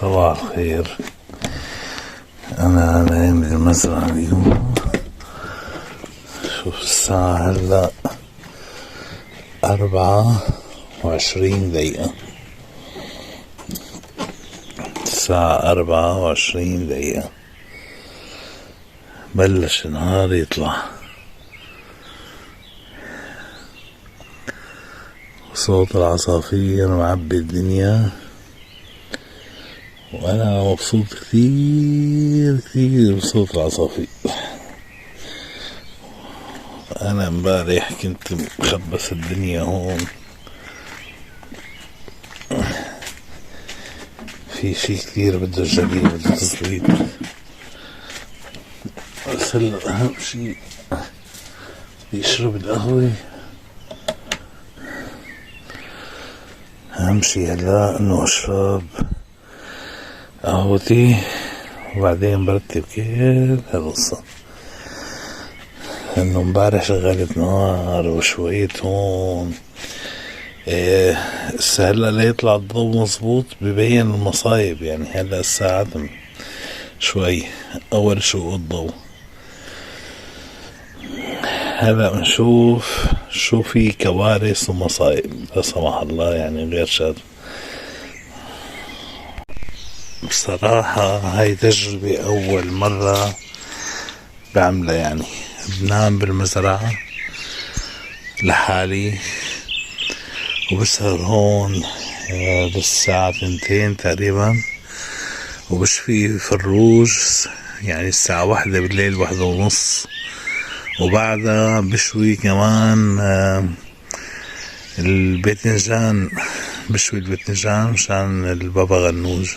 صباح الخير. أنا نايم بالمزرعة اليوم. شوف الساعة هلأ 24:20. الساعة 24:20 بلش النهار يطلع، صوت العصافير معبي الدنيا، وأنا مبسوط كثير كثير بصوت العصافير. أنا امبارح كنت مخبص الدنيا هون، في شي كثير بده جري بده تظبيط، بس هلا أهم شي يشرب القهوة. أهم شي هلا إنه أشرب قهوتي وبعدين برتب كل هالقصة، لأنه امبارح شغلت نار وشوية هون. هلا ليطلع الضوء مظبوط ببين المصايب، يعني هلا الساعة شوي أول شروق الضوء. هلا بنشوف شو في كوارث ومصايب لا سمح الله، يعني غير شر. بصراحة هاي تجربة أول مرة بعملها، يعني بنام بالمزرعة لحالي وبسهر هون للساعة 2 تقريبا، وبشفي فروج يعني الساعة 1 بالليل 1:30، وبعدها بشوي كمان الباذنجان، بشوي الباذنجان مشان البابا غنوج.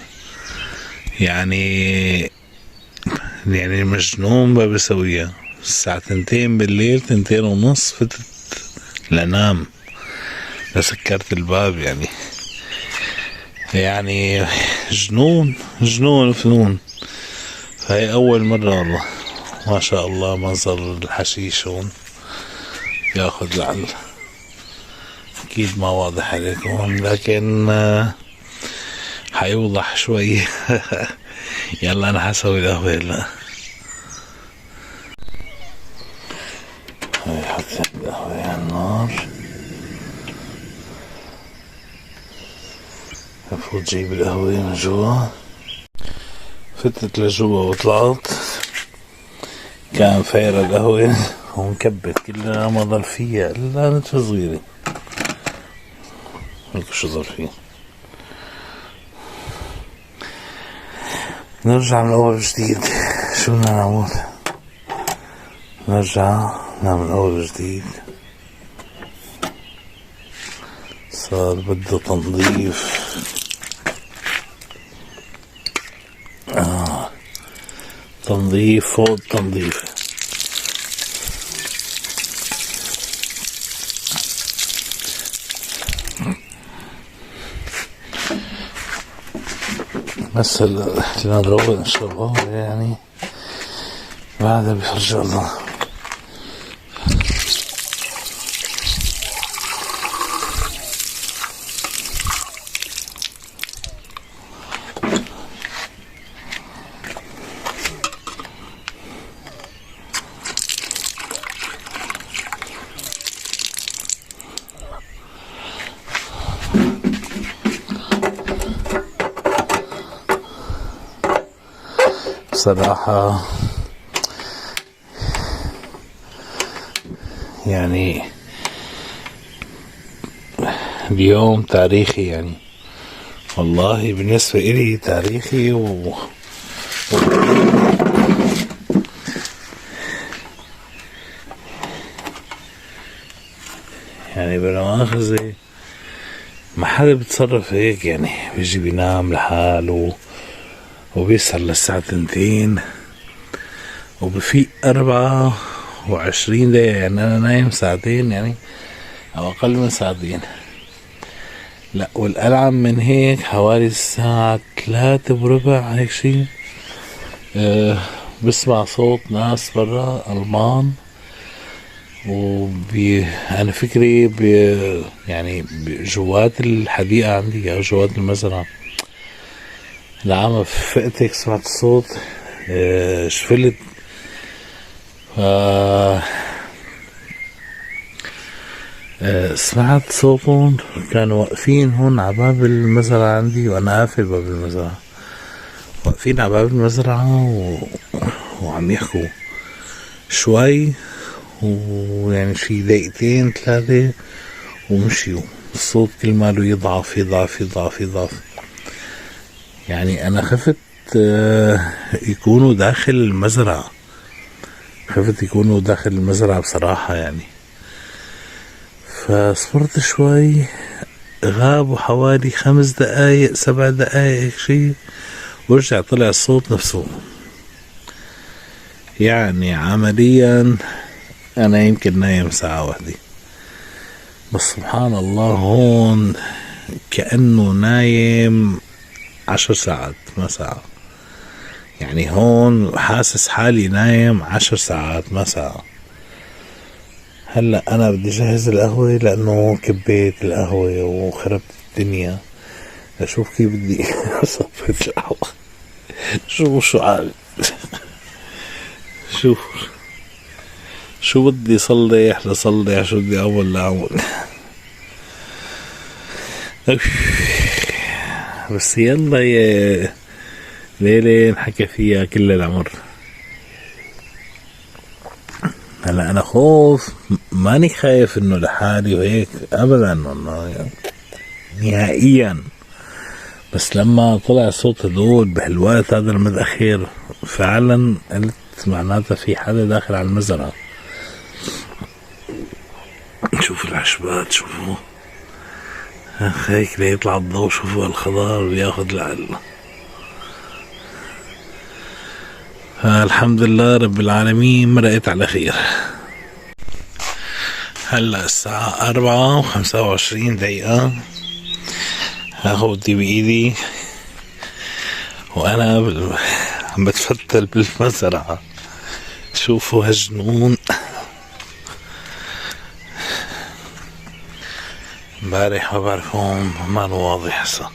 يعني مجنون ما بسويها. الساعة 2 بالليل 2:30 فتت لنام، لسكرت الباب، يعني جنون فنون. فهي أول مرة والله، ما شاء الله منظر الحشيش هون ياخد لعل. أكيد ما واضح عليكم لكن حيوضح شوي. يلا أنا حسوي القهوة هلا. هاي حطيت القهوة على النار، هفوت جيب القهوة من جوا. فتت لجوا وطلعت، كان فايرة القهوة ومكبت كلها، ما ضل فيها إلا نتفة صغيرة. هيك شو ضل فيه. نرجع من أول جديد. شو بدنا نعمل؟ نرجع نعمل أول جديد. صار بده تنظيف. تنظيف فوق تنظيف. بس هلا احنا نروق نشرب قهوة، يعني بعدها بيرجع الله. بصراحة يعني اليوم تاريخي، يعني والله بالنسبة إلي تاريخي يعني بلا مؤاخذة ما حدا بيتصرف هيك، يعني بيجي بينام لحاله وبيسهر للساعة 2 وبفيق 24 دقيقة. يعني أنا نايم ساعتين، يعني أو أقل من ساعتين. لا، والألعن من هيك حوالي الساعة 3:15 هيك شي. بسمع صوت ناس برا ألمان، أنا فكري يعني جوات الحديقة عندي أو جوات المزرعة، العامة فقتك سمعت الصوت، شفلت، سمعت صوتهم كانوا واقفين هون على باب المزرعة عندي، وأنا قافل باب المزرعة، واقفين على باب المزرعة وعم يحكوا شوي، ويعني شي دقيقتين 3 ومشيوا. الصوت كل ماله يضعف يضعف يضعف يضعف. يعني أنا خفت يكونوا داخل المزرعة، خفت يكونوا داخل المزرعة بصراحة يعني. فصبرت شوي، غابوا حوالي 5 دقايق 7 دقايق شي، ورجع طلع الصوت نفسه. يعني عمليا أنا يمكن نايم ساعة واحدة، بس سبحان الله هون كأنه نايم 10 ساعات ما ساعة. يعني هون حاسس حالي نايم 10 ساعات ما ساعة. هلأ أنا بدي جهز القهوة، لأنه كبيت القهوة وخربت الدنيا. أشوف كيف بدي أصفي القهوة. شو عارف شو بدي صلح لصلح، شو بدي أول لأول. بس يلا يا ليلة نحكي فيها كل العمر. هلا أنا خوف، ماني خايف إنه لحالي وهيك أبدا والله نهائيا، بس لما طلع صوت هدول بهالوقت هذا المتأخر فعلا قلت معناتها في حدا داخل على المزرعة. شوفوا العشبات، شوفوا هيك ليطلع الضوء، شوفوا الخضار بياخد العلة. الحمد لله رب العالمين مرقت على خير. هلا الساعة 4:25 هاخدي بإيدي وأنا عم بتفتل بالمزرعة. شوفوا هالجنون، امبارح ما بعرف هون ما واضح هسه.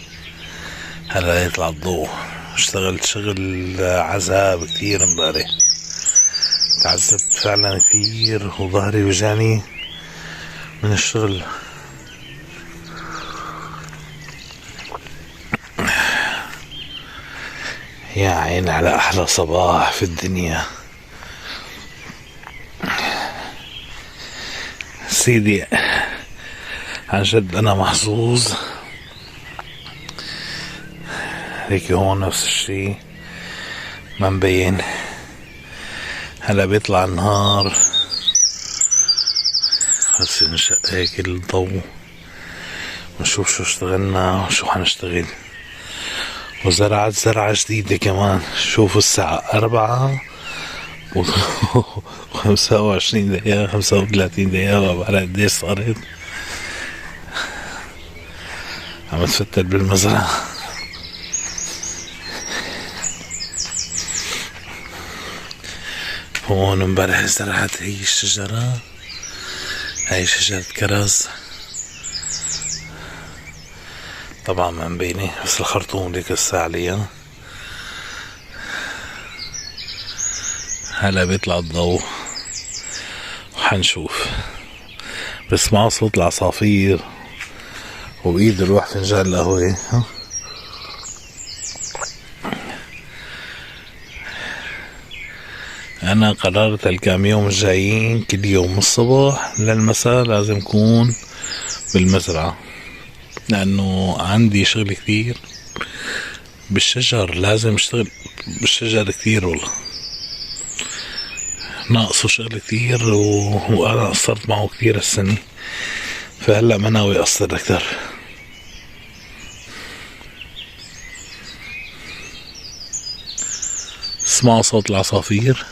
هلا يطلع الضوء. اشتغلت شغل عذاب كتير امبارح، تعذبت فعلا كتير وظهري وجعني من الشغل. يا عين على احلى صباح في الدنيا سيدي. عن جد انا محظوظ. هيك هون نفس الشي ما مبين. هلا بيطلع النهار بس نشق هيك الضوء ونشوف شو اشتغلنا وشو حنشتغل. وزرعت زرعة جديدة كمان. شوفوا الساعة 4:25 35 ما بعرف قديش صارت. عم اتفتل بالمزرعة. هون امبارح زرعت هي الشجرة، هاي شجرة كرز طبعا ما مبينة، بس الخرطوم ديك الساعة عليها. هلا بيطلع الضوء وحنشوف. بسمع صوت العصافير وبإيد الروح فنجان القهوة. أنا قررت الكام يوم الجايين كل يوم الصبح للمساء لازم أكون بالمزرعة، لأنه عندي شغل كتير بالشجر. لازم اشتغل بالشجر كتير، والله ناقصه شغل كتير وأنا قصرت معه كتير السنة، فهلأ ما ناوي أقصر أكتر. اسمعوا صوت العصافير.